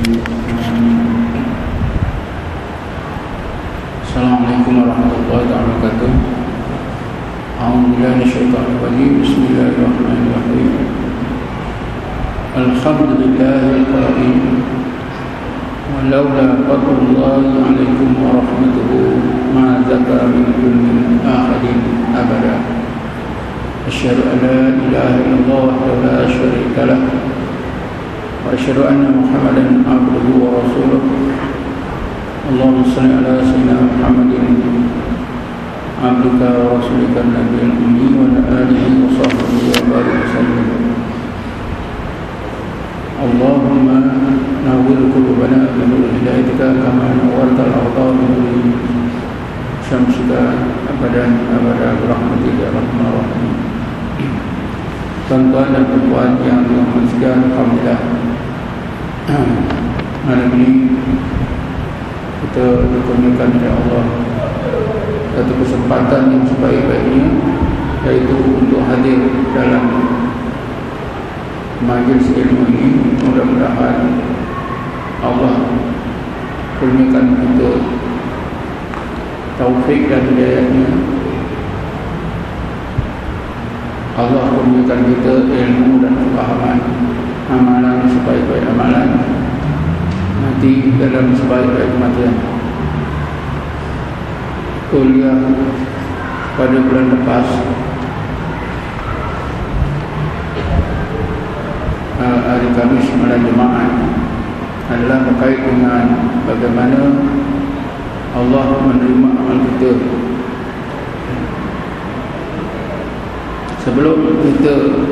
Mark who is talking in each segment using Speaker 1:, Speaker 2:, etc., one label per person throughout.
Speaker 1: Assalamualaikum warahmatullahi wabarakatuh. A'udzubillahi minasyaitonir rajim. Bismillahirrahmanirrahim. Alhamdulillahil qadim. Walaula fadlullahi 'alaikum wa rahmatuhu ma zakara minkum min ahadin abada. Asyhadu an la ilaha illallah wahdahu la syarika lah wa asyhadu anna Muhammadan abduhu wa rasuluh. Allahumma shalli ala sayyidina Muhammadin abdika wa rasulika nabiyil ummi wa ala alihi wa sahbihi wa barik wasallam. Allahumma nawwir qulubana bi nuri hidayatika kama nawwartal ardha bi nuri syamsika abadan abada birahmatika ya arhamar rahimin. Tuan-tuan dan puan yang dirahmati sekalian, alhamdulillah malam ini kita dikurniakan oleh Allah satu kesempatan yang sebaik-baiknya, yaitu untuk hadir dalam majlis ilmu ini. Mudah-mudahan Allah kurniakan kita taufik dan hidayahnya. Allah kurniakan kita ilmu dan kefahaman, amalan sebaik-baik amalan, mati dalam sebaik-baik kematian. Kuliah pada bulan lepas hari Khamis malam Jumaat adalah berkait dengan bagaimana Allah menerima amal kita. Sebelum kita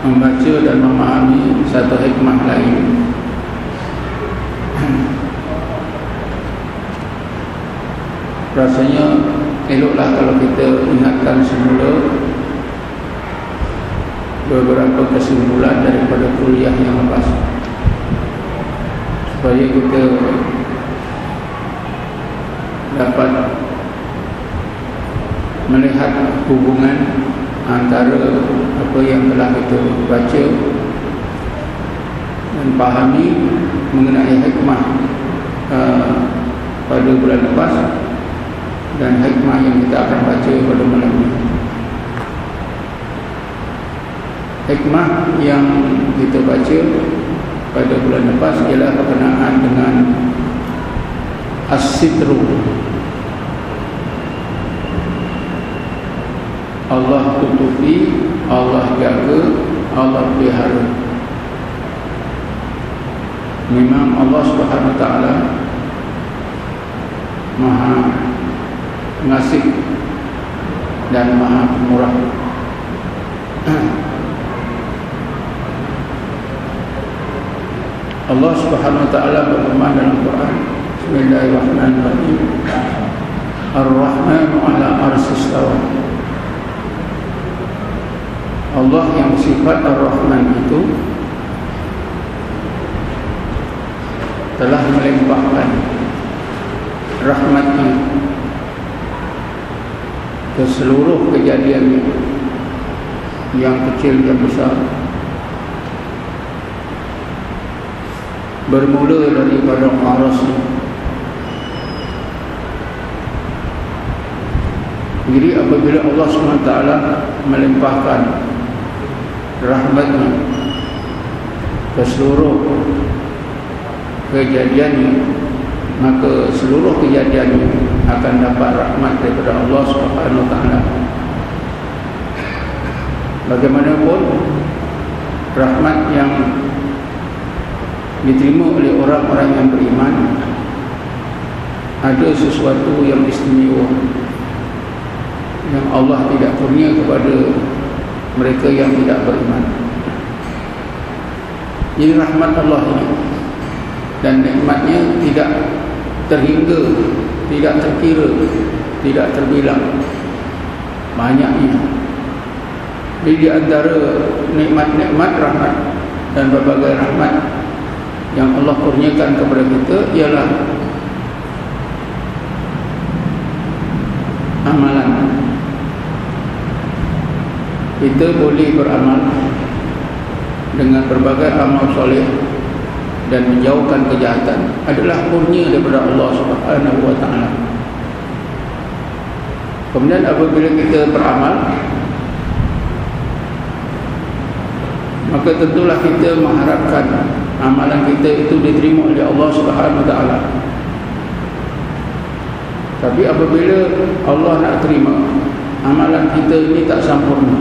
Speaker 1: membaca dan memahami satu hikmah lain, rasanya eloklah kalau kita ingatkan semula beberapa kesimpulan daripada kuliah yang lepas, supaya kita dapat melihat hubungan antara apa yang telah kita baca dan pahami mengenai hikmah pada bulan lepas dan hikmah yang kita akan baca pada malam ini. Hikmah yang kita baca pada bulan lepas ialah berkenaan dengan as-sitru. Allah tutupi, Allah jaga, Allah pelihara. Memang Allah Subhanahu wa taala Maha Pengasih dan Maha Pemurah. Allah Subhanahu wa taala berfirman dalam Quran, Bismillahirrahmanirrahim. Ar-Rahmanu 'ala 'arsy istawa. Allah yang sifat Ar-Rahman itu telah melimpahkan rahmatnya ke seluruh kejadian yang kecil yang besar, bermula daripada arasnya. Jadi apabila Allah SWT melimpahkan rahmatnya ke seluruh kejadiannya, maka seluruh kejadiannya akan dapat rahmat daripada Allah Subhanahu wa taala. Bagaimanapun rahmat yang diterima oleh orang-orang yang beriman ada sesuatu yang istimewa yang Allah tidak kurnia kepada mereka yang tidak beriman. Jadi rahmat Allah ini dan nikmatnya tidak terhingga, tidak terkira, tidak terbilang banyaknya. Jadi di antara nikmat-nikmat rahmat dan berbagai rahmat yang Allah kurniakan kepada kita ialah amalan. Kita boleh beramal dengan berbagai amal soleh dan menjauhkan kejahatan adalah kurnia daripada Allah Subhanahu wa taala. Kemudian apabila kita beramal, maka tentulah kita mengharapkan amalan kita itu diterima oleh Allah Subhanahu wa taala. Tapi apabila Allah nak terima, amalan kita ini tak sempurna.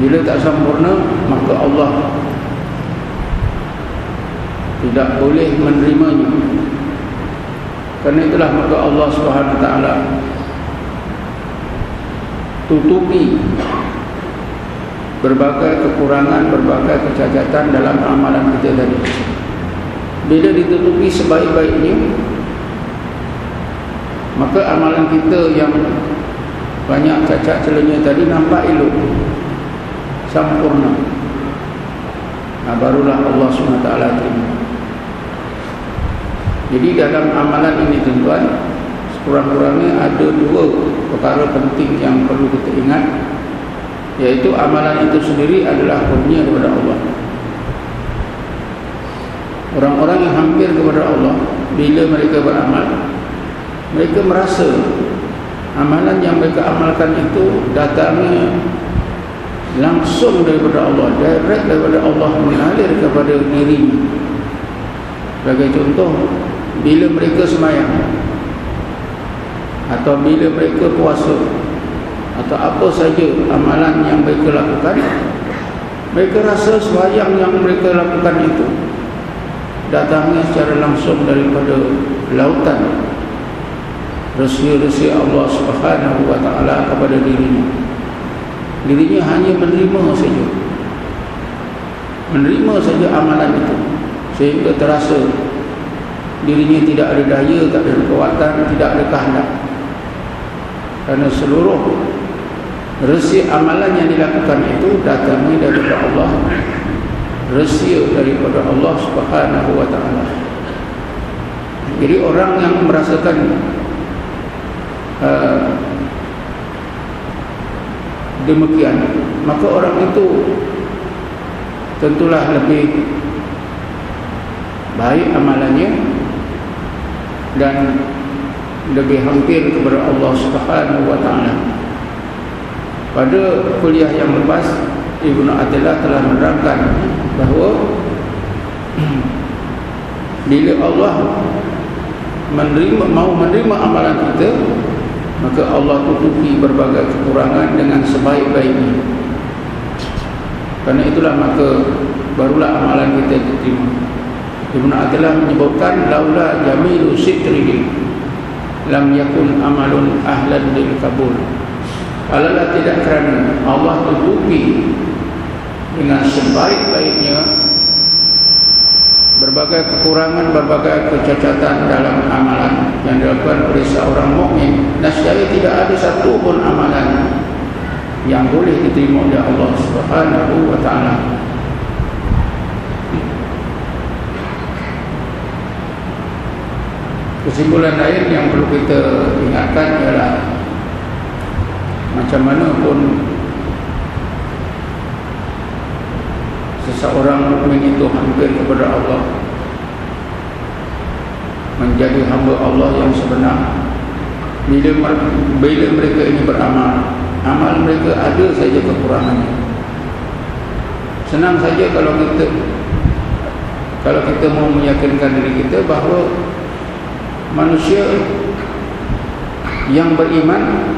Speaker 1: Bila tak sempurna, maka Allah tidak boleh menerimanya. Kerana itulah maka Allah Subhanahu wa taala tutupi berbagai kekurangan, berbagai kecacatan dalam amalan kita tadi. Bila ditutupi sebaik-baiknya, maka amalan kita yang banyak cacat celanya tadi nampak elok, sempurna. Barulah Allah SWT terima. Jadi dalam amalan ini tuan-tuan, sekurang-kurangnya ada dua perkara penting yang perlu kita ingat, iaitu amalan itu sendiri adalah kurnia daripada Allah. Orang-orang yang hampir kepada Allah, bila mereka beramal, mereka merasa amalan yang mereka amalkan itu datangnya langsung daripada Allah, direct daripada Allah, mengalir kepada dirinya. Sebagai contoh, bila mereka sembahyang atau bila mereka puasa atau apa saja amalan yang mereka lakukan, mereka rasa sembahyang yang mereka lakukan itu datangnya secara langsung daripada lautan rahsia-rahsia Allah Subhanahu wa taala kepada dirinya. Dirinya hanya menerima saja, menerima saja amalan itu, sehingga terasa dirinya tidak ada daya, tak ada kekuatan, tidak ada kehendak. Kerana seluruh rahsia amalan yang dilakukan itu datangnya daripada Allah, rahsia daripada Allah Subhanahu wa taala. Jadi orang yang merasakan demikian, maka orang itu tentulah lebih baik amalannya dan lebih hampir kepada Allah Subhanahu wa taala. Pada kuliah yang lepas, Ibnu Athaillah telah menerangkan bahawa bila Allah mau menerima amalan kita, maka Allah tutupi berbagai kekurangan dengan sebaik-baiknya. Kerana itulah maka barulah amalan kita diterima. Ibnu Athaillah menyebutkan, laula jamilu sitrihi lam yakun amalun ahlan lil kabul. Kalaulah tidak kerana Allah tutupi dengan sebaik-baiknya berbagai kekurangan, berbagai kecacatan dalam amalan yang dilakukan oleh seorang mukmin, nescaya tidak ada satu pun amalan yang boleh diterima oleh Allah Subhanahu wa taala. Kesimpulan lain yang perlu kita ingatkan ialah macam mana pun seseorang mukmin itu hampir kepada Allah, menjadi hamba Allah yang sebenar, bila mereka ini beramal, amal mereka ada saja kekurangannya. Senang saja kalau kita mau meyakinkan diri kita bahawa manusia yang beriman,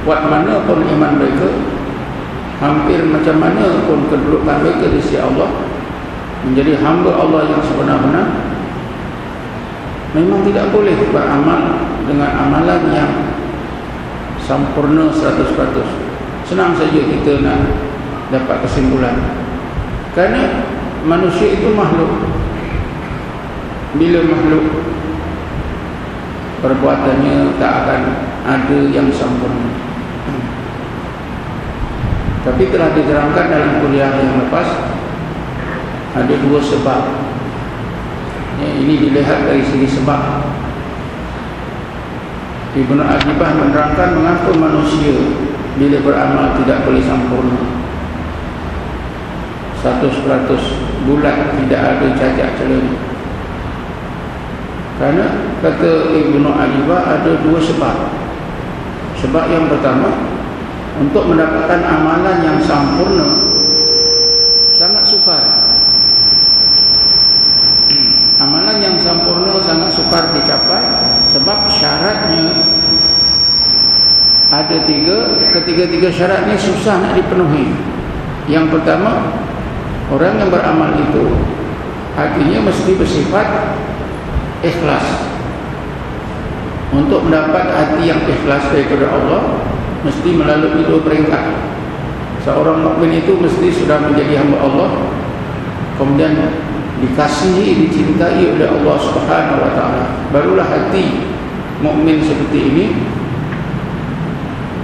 Speaker 1: buat mana pun iman mereka, hampir macam mana pun kedudukan mereka di sisi Allah, menjadi hamba Allah yang sebenar-benar, memang tidak boleh beramal dengan amalan yang sempurna 100%. Senang saja kita nak dapat kesimpulan. Kerana manusia itu makhluk. Bila makhluk, perbuatannya tak akan ada yang sempurna. Tapi telah diterangkan dalam kuliah yang lepas, ada dua sebab. Ini dilihat dari segi sebab. Ibnu Ajibah menerangkan mengapa manusia bila beramal tidak boleh sempurna. 100% bulat, tidak ada cacat celanya. Karena kata Ibnu Alibah ada dua sebab. Sebab yang pertama, untuk mendapatkan amalan yang sempurna sangat sukar. Amalan yang sempurna sangat sukar dicapai sebab syaratnya ada tiga. Ketiga-tiga syarat ni susah nak dipenuhi. Yang pertama, orang yang beramal itu hatinya mesti bersifat ikhlas. Untuk mendapat hati yang ikhlas daripada Allah, mesti melalui dua peringkat. Seorang mukmin itu mesti sudah menjadi hamba Allah, kemudian dikasihi, dicintai oleh Allah Subhanahu wa taala. Barulah hati mukmin seperti ini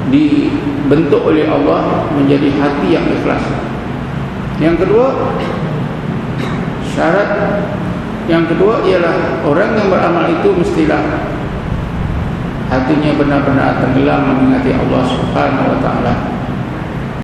Speaker 1: dibentuk oleh Allah menjadi hati yang ikhlas. Yang kedua, syarat yang kedua ialah orang yang beramal itu mestilah hatinya benar-benar tenggelam mengingati Allah Subhanahu wa taala.